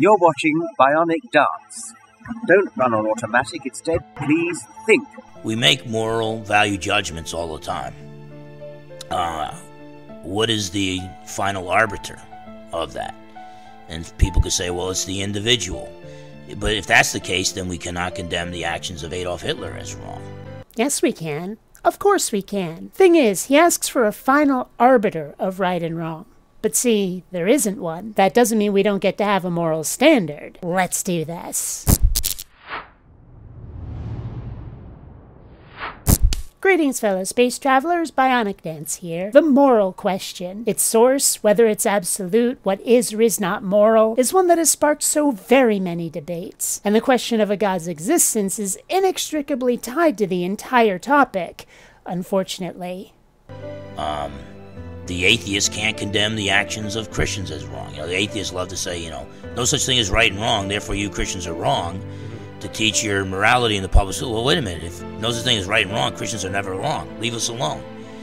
You're watching BionicDance. Don't run on automatic, instead, please think. We make moral value judgments all the time. What is the final arbiter of that? And people could say, well, it's the individual. But if that's the case, then we cannot condemn the actions of Adolf Hitler as wrong. Yes, we can. Of course we can. Thing is, he asks for a final arbiter of right and wrong. But see, there isn't one. That doesn't mean we don't get to have a moral standard. Let's do this. Greetings, fellow space travelers. BionicDance here. The moral question, its source, whether it's absolute, what is or is not moral, is one that has sparked so very many debates. And the question of a god's existence is inextricably tied to the entire topic, unfortunately. The atheists can't condemn the actions of Christians as wrong. The atheists love to say, no such thing as right and wrong, therefore you Christians are wrong, to teach your morality in the public school. Well, wait a minute. If no such thing as right and wrong, Christians are never wrong. Leave us alone.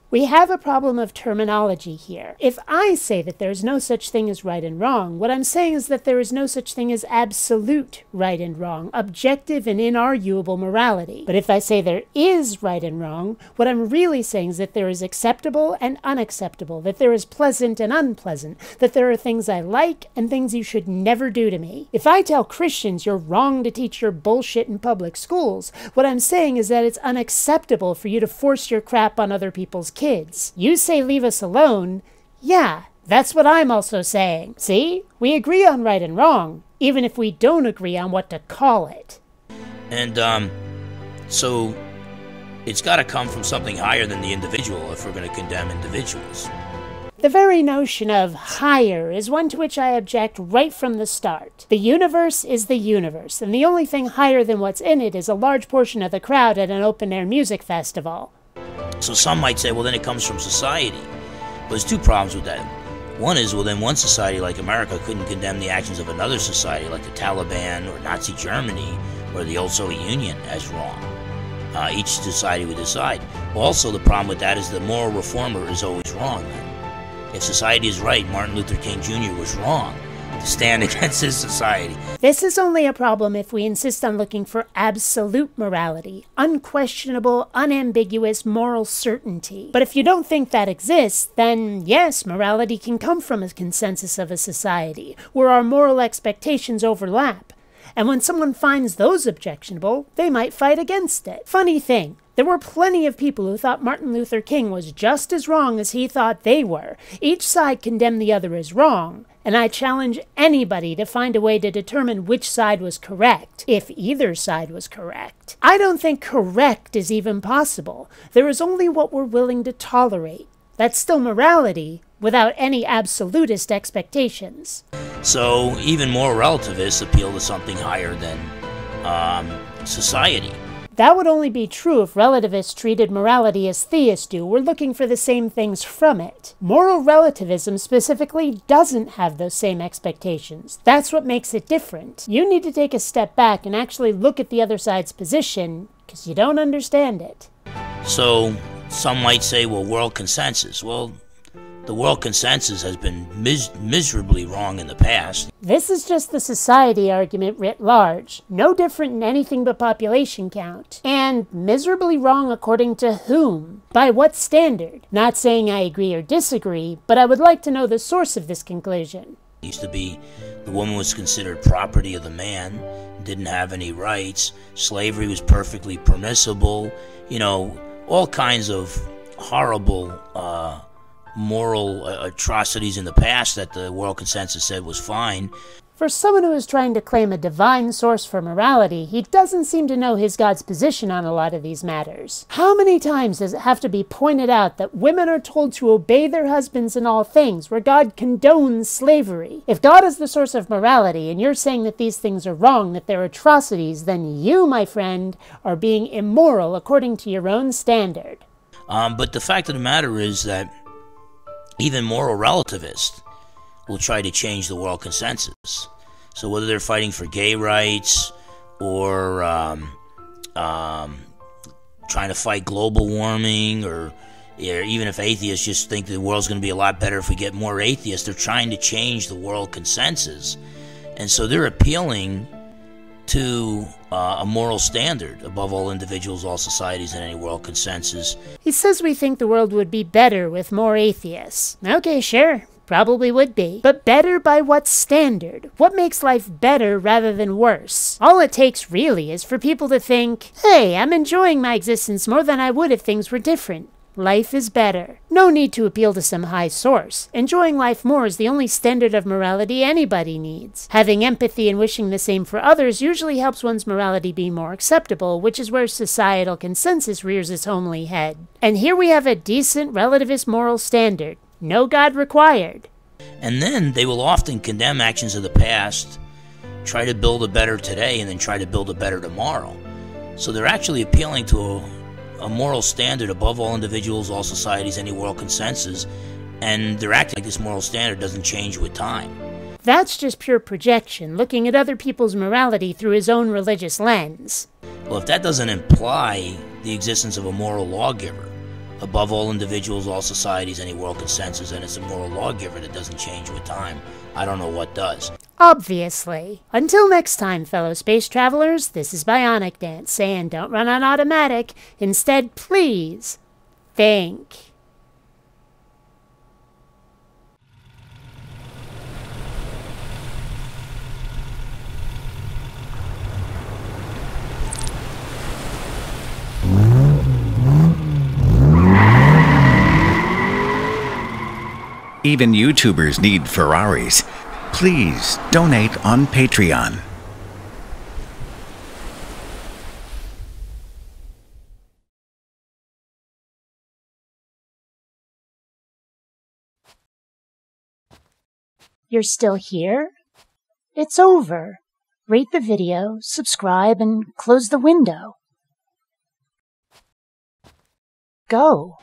We have a problem of terminology here. If I say that there is no such thing as right and wrong, what I'm saying is that there is no such thing as absolute right and wrong, objective and inarguable morality. But if I say there is right and wrong, what I'm really saying is that there is acceptable and unacceptable, that there is pleasant and unpleasant, that there are things I like and things you should never do to me. If I tell Christians you're wrong to teach your bullshit in public schools, what I'm saying is that it's unacceptable for you to force your crap on other people's kids. You say leave us alone. Yeah, that's what I'm also saying. See? We agree on right and wrong, even if we don't agree on what to call it. And, so it's got to come from something higher than the individual if we're going to condemn individuals. The very notion of higher is one to which I object right from the start. The universe is the universe, and the only thing higher than what's in it is a large portion of the crowd at an open-air music festival. So some might say, well, then it comes from society. But there's two problems with that. One is, well, then one society like America couldn't condemn the actions of another society like the Taliban or Nazi Germany or the old Soviet Union as wrong. Each society would decide. Also, the problem with that is the moral reformer is always wrong. If society is right, Martin Luther King Jr. was wrong to stand against his society. This is only a problem if we insist on looking for absolute morality, unquestionable, unambiguous moral certainty. But if you don't think that exists, then yes, morality can come from a consensus of a society, where our moral expectations overlap. And when someone finds those objectionable, they might fight against it. Funny thing, there were plenty of people who thought Martin Luther King was just as wrong as he thought they were. Each side condemned the other as wrong, and I challenge anybody to find a way to determine which side was correct, if either side was correct. I don't think correct is even possible. There is only what we're willing to tolerate. That's still morality, without any absolutist expectations. So even more relativists appeal to something higher than society. That would only be true if relativists treated morality as theists do. We're looking for the same things from it. Moral relativism specifically doesn't have those same expectations. That's what makes it different. You need to take a step back and actually look at the other side's position, because you don't understand it. So some might say, well, world consensus. Well, the world consensus has been miserably wrong in the past. This is just the society argument writ large. No different in anything but population count. And miserably wrong according to whom? By what standard? Not saying I agree or disagree, but I would like to know the source of this conclusion. It used to be the woman was considered property of the man, didn't have any rights, slavery was perfectly permissible, all kinds of horrible moral atrocities in the past that the world consensus said was fine. For someone who is trying to claim a divine source for morality, he doesn't seem to know his God's position on a lot of these matters. How many times does it have to be pointed out that women are told to obey their husbands in all things, where God condones slavery? If God is the source of morality, and you're saying that these things are wrong, that they're atrocities, then you, my friend, are being immoral according to your own standard. But the fact of the matter is that even moral relativists will try to change the world consensus. So whether they're fighting for gay rights or trying to fight global warming, or even if atheists just think the world's going to be a lot better if we get more atheists, they're trying to change the world consensus And so they're appealing to a moral standard above all individuals, all societies, and any world consensus. He says we think the world would be better with more atheists. Okay, sure. Probably would be. But better by what standard? What makes life better rather than worse? All it takes really is for people to think, hey, I'm enjoying my existence more than I would if things were different. Life is better. No need to appeal to some high source. Enjoying life more is the only standard of morality anybody needs. Having empathy and wishing the same for others usually helps one's morality be more acceptable, which is where societal consensus rears its homely head. And here we have a decent relativist moral standard. No God required. And then they will often condemn actions of the past, try to build a better today, and then try to build a better tomorrow. So they're actually appealing to a moral standard above all individuals, all societies, any world consensus, and they're acting like this moral standard doesn't change with time. That's just pure projection, looking at other people's morality through his own religious lens. Well, if that doesn't imply the existence of a moral lawgiver above all individuals, all societies, any world consensus, and it's a moral lawgiver that doesn't change with time, I don't know what does. Obviously. Until next time, fellow space travelers, this is BionicDance saying don't run on automatic. Instead, please think. Even YouTubers need Ferraris. Please donate on Patreon. You're still here? It's over. Rate the video, subscribe, and close the window. Go.